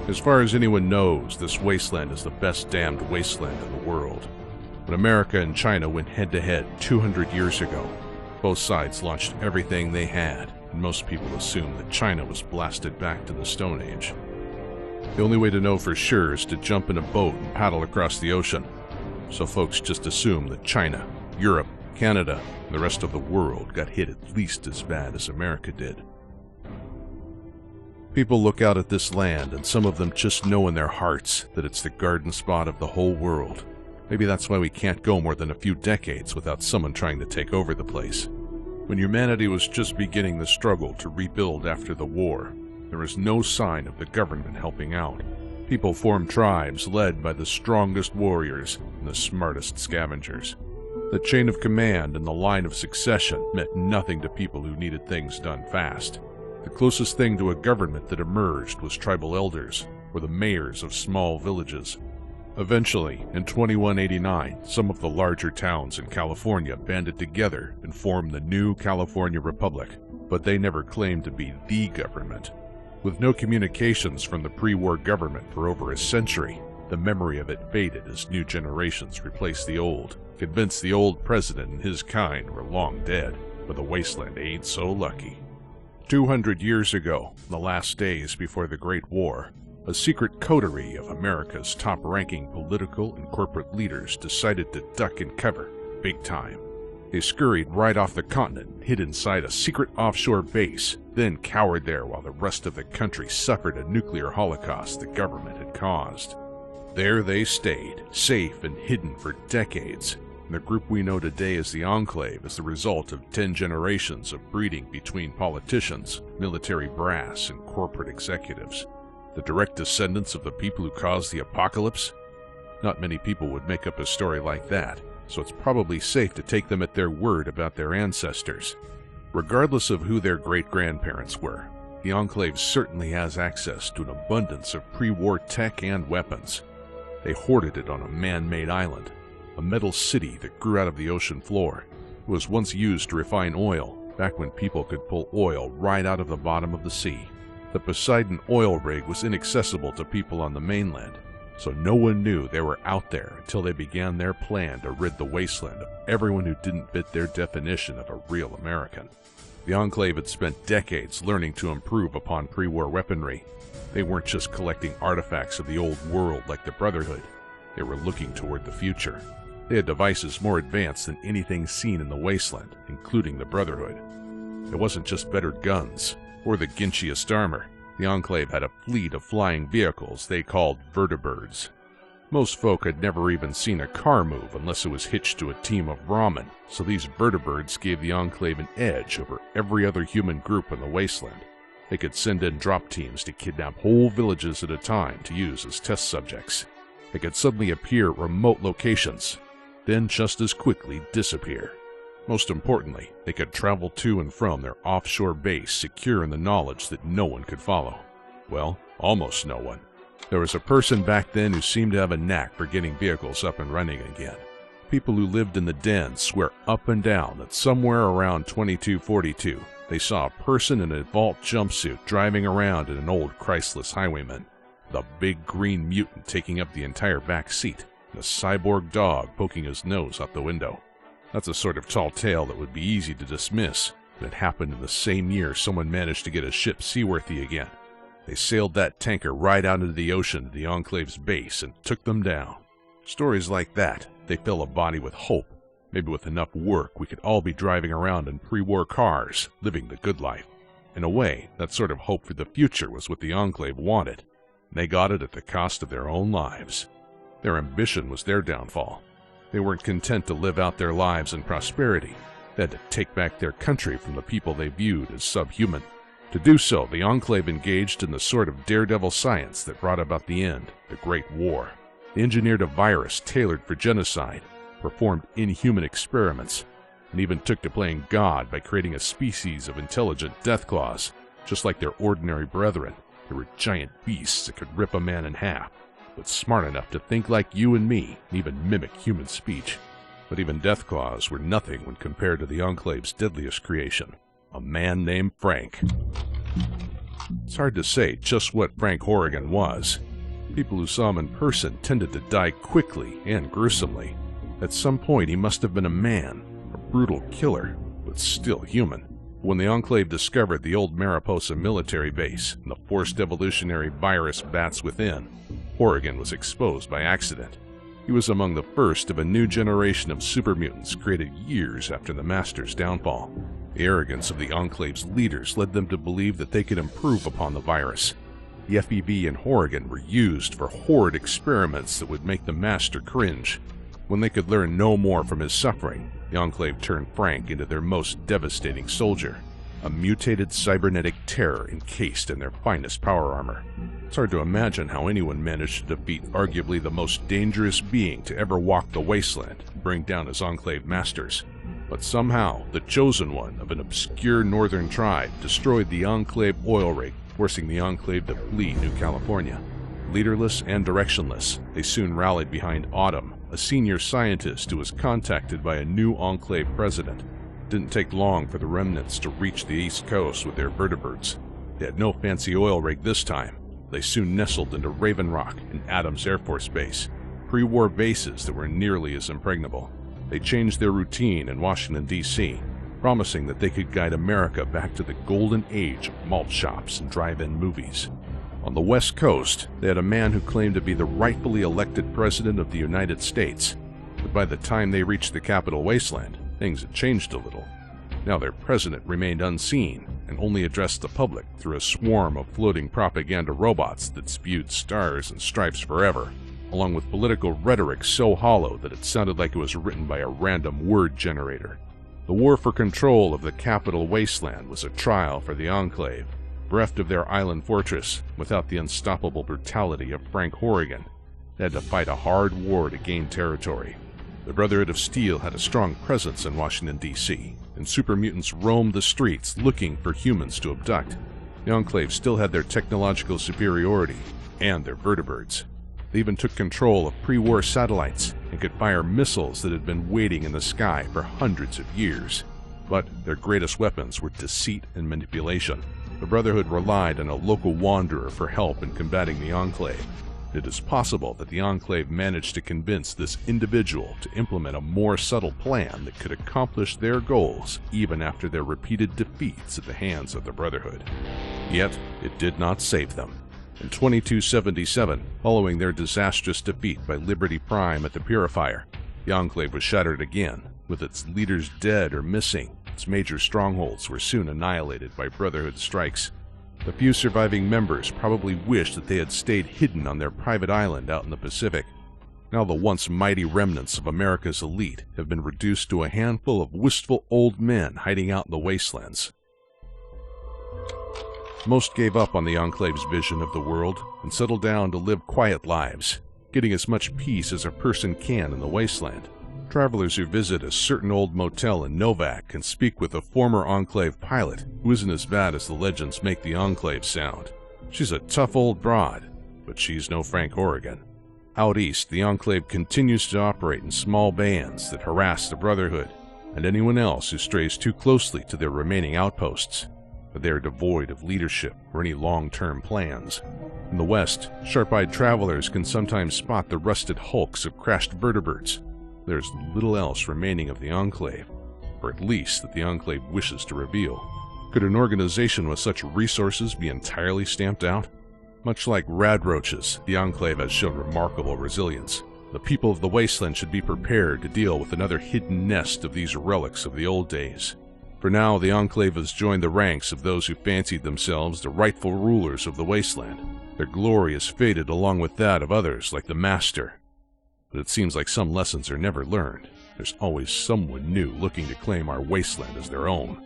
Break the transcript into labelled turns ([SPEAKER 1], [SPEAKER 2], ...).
[SPEAKER 1] As far as anyone knows, this wasteland is the best damned wasteland in the world. When America and China went head-to-head 200 years ago, both sides launched everything they had, and most people assume that China was blasted back to the Stone Age. The only way to know for sure is to jump in a boat and paddle across the ocean, so folks just assume that China, Europe, Canada, and the rest of the world got hit at least as bad as America did. People look out at this land, and some of them just know in their hearts that it's the garden spot of the whole world. Maybe that's why we can't go more than a few decades without someone trying to take over the place. When humanity was just beginning the struggle to rebuild after the war, there was no sign of the government helping out. People formed tribes led by the strongest warriors and the smartest scavengers. The chain of command and the line of succession meant nothing to people who needed things done fast. The closest thing to a government that emerged was tribal elders, or the mayors of small villages. Eventually, in 2189, some of the larger towns in California banded together and formed the new California Republic, but they never claimed to be the government. With no communications from the pre-war government for over a century, the memory of it faded as new generations replaced the old, convinced the old president and his kind were long dead, but the wasteland ain't so lucky. 200 years ago, in the last days before the Great War, a secret coterie of America's top-ranking political and corporate leaders decided to duck and cover, big time. They scurried right off the continent and hid inside a secret offshore base, then cowered there while the rest of the country suffered a nuclear holocaust the government had caused. There they stayed, safe and hidden for decades. And the group we know today as the Enclave is the result of 10 generations of breeding between politicians, military brass, and corporate executives. The direct descendants of the people who caused the apocalypse? Not many people would make up a story like that, so it's probably safe to take them at their word about their ancestors. Regardless of who their great-grandparents were, the Enclave certainly has access to an abundance of pre-war tech and weapons. They hoarded it on a man-made island, a metal city that grew out of the ocean floor. It was once used to refine oil, back when people could pull oil right out of the bottom of the sea. The Poseidon oil rig was inaccessible to people on the mainland, so no one knew they were out there until they began their plan to rid the wasteland of everyone who didn't fit their definition of a real American. The Enclave had spent decades learning to improve upon pre-war weaponry. They weren't just collecting artifacts of the old world like the Brotherhood. They were looking toward the future. They had devices more advanced than anything seen in the wasteland, including the Brotherhood. It wasn't just better guns, or the ginchiest armor. The Enclave had a fleet of flying vehicles they called vertibirds. Most folk had never even seen a car move unless it was hitched to a team of ramen, so these vertibirds gave the Enclave an edge over every other human group in the wasteland. They could send in drop teams to kidnap whole villages at a time to use as test subjects. They could suddenly appear at remote locations, then just as quickly disappear. Most importantly, they could travel to and from their offshore base secure in the knowledge that no one could follow. Well, almost no one. There was a person back then who seemed to have a knack for getting vehicles up and running again. People who lived in the den swear up and down that somewhere around 2242, they saw a person in a vault jumpsuit driving around in an old Chrysless Highwayman, the big green mutant taking up the entire back seat, and a cyborg dog poking his nose out the window. That's a sort of tall tale that would be easy to dismiss, but it happened in the same year someone managed to get a ship seaworthy again. They sailed that tanker right out into the ocean to the Enclave's base and took them down. Stories like that, they fill a body with hope. Maybe with enough work we could all be driving around in pre-war cars, living the good life. In a way, that sort of hope for the future was what the Enclave wanted. They got it at the cost of their own lives. Their ambition was their downfall. They weren't content to live out their lives in prosperity. They had to take back their country from the people they viewed as subhuman. To do so, the Enclave engaged in the sort of daredevil science that brought about the end, the Great War. They engineered a virus tailored for genocide, performed inhuman experiments, and even took to playing God by creating a species of intelligent deathclaws. Just like their ordinary brethren, they were giant beasts that could rip a man in half, but smart enough to think like you and me and even mimic human speech. But even deathclaws were nothing when compared to the Enclave's deadliest creation, a man named Frank. It's hard to say just what Frank Horrigan was. People who saw him in person tended to die quickly and gruesomely. At some point, he must have been a man, a brutal killer, but still human. When the Enclave discovered the old Mariposa military base and the forced evolutionary virus bats within, Horrigan was exposed by accident. He was among the first of a new generation of super mutants created years after the Master's downfall. The arrogance of the Enclave's leaders led them to believe that they could improve upon the virus. The FEV and Horrigan were used for horrid experiments that would make the Master cringe. When they could learn no more from his suffering, the Enclave turned Frank into their most devastating soldier, a mutated cybernetic terror encased in their finest power armor. It's hard to imagine how anyone managed to defeat arguably the most dangerous being to ever walk the wasteland and bring down his Enclave masters. But somehow, the chosen one of an obscure northern tribe destroyed the Enclave oil rig, forcing the Enclave to flee New California. Leaderless and directionless, they soon rallied behind Autumn, a senior scientist who was contacted by a new Enclave president. It didn't take long for the remnants to reach the East Coast with their vertebrates. They had no fancy oil rig this time. They soon nestled into Raven Rock and Adams Air Force Base, pre-war bases that were nearly as impregnable. They changed their routine in Washington, D.C., promising that they could guide America back to the golden age of malt shops and drive-in movies. On the West Coast, they had a man who claimed to be the rightfully elected President of the United States. But by the time they reached the capital wasteland, things had changed a little. Now their president remained unseen and only addressed the public through a swarm of floating propaganda robots that spewed stars and stripes forever, along with political rhetoric so hollow that it sounded like it was written by a random word generator. The war for control of the capital wasteland was a trial for the Enclave. Bereft of their island fortress, without the unstoppable brutality of Frank Horrigan, they had to fight a hard war to gain territory. The Brotherhood of Steel had a strong presence in Washington, D.C., and super mutants roamed the streets looking for humans to abduct. The Enclave still had their technological superiority and their vertebrates. They even took control of pre-war satellites and could fire missiles that had been waiting in the sky for hundreds of years. But their greatest weapons were deceit and manipulation. The Brotherhood relied on a local wanderer for help in combating the Enclave. It is possible that the Enclave managed to convince this individual to implement a more subtle plan that could accomplish their goals even after their repeated defeats at the hands of the Brotherhood. Yet, it did not save them. In 2277, following their disastrous defeat by Liberty Prime at the Purifier, the Enclave was shattered again, with its leaders dead or missing. Its major strongholds were soon annihilated by Brotherhood strikes. The few surviving members probably wished that they had stayed hidden on their private island out in the Pacific. Now the once mighty remnants of America's elite have been reduced to a handful of wistful old men hiding out in the wastelands. Most gave up on the Enclave's vision of the world and settled down to live quiet lives, getting as much peace as a person can in the wasteland. Travelers who visit a certain old motel in Novak can speak with a former Enclave pilot who isn't as bad as the legends make the Enclave sound. She's a tough old broad, but she's no Frank Horrigan. Out east, the Enclave continues to operate in small bands that harass the Brotherhood and anyone else who strays too closely to their remaining outposts. But they are devoid of leadership or any long-term plans. In the west, sharp-eyed travelers can sometimes spot the rusted hulks of crashed vertebrates. There's little else remaining of the Enclave, or at least that the Enclave wishes to reveal. Could an organization with such resources be entirely stamped out? Much like radroaches, the Enclave has shown remarkable resilience. The people of the wasteland should be prepared to deal with another hidden nest of these relics of the old days. For now, the Enclave has joined the ranks of those who fancied themselves the rightful rulers of the wasteland. Their glory has faded along with that of others like the Master. But it seems like some lessons are never learned. There's always someone new looking to claim our wasteland as their own.